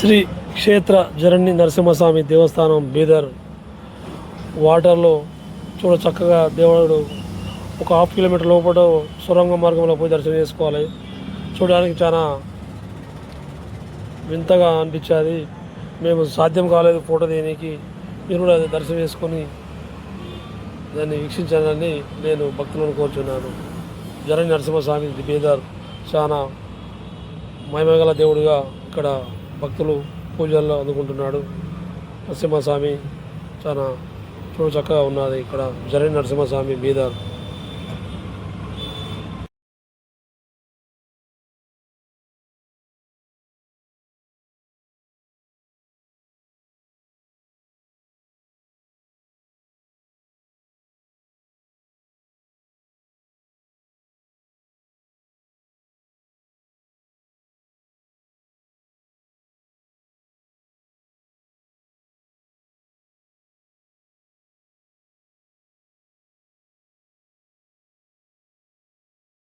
శ్రీ క్షేత్ర జరణి నరసింహస్వామి దేవస్థానం బీదర్ వాటర్లో చూడ చక్కగా దేవుడు ఒక హాఫ్ కిలోమీటర్ లోపల సొరంగ మార్గంలో పోయి దర్శనం చేసుకోవాలి. చూడడానికి చాలా వింతగా అనిపించేది. మేము సాధ్యం కాలేదు ఫోటో తీయడానికి, మీరు కూడా దర్శనం చేసుకొని దాన్ని వీక్షించాలని నేను భక్తులను కోరుచున్నాను. జరణి నరసింహస్వామి బీదర్ చాలా మహిమగల దేవుడిగా ఇక్కడ భక్తులు పూజల్లో అందుకుంటున్నాడు. నరసింహస్వామి చాలా చూడ చక్కగా ఉన్నది ఇక్కడ జరణి నరసింహస్వామి బీదర్.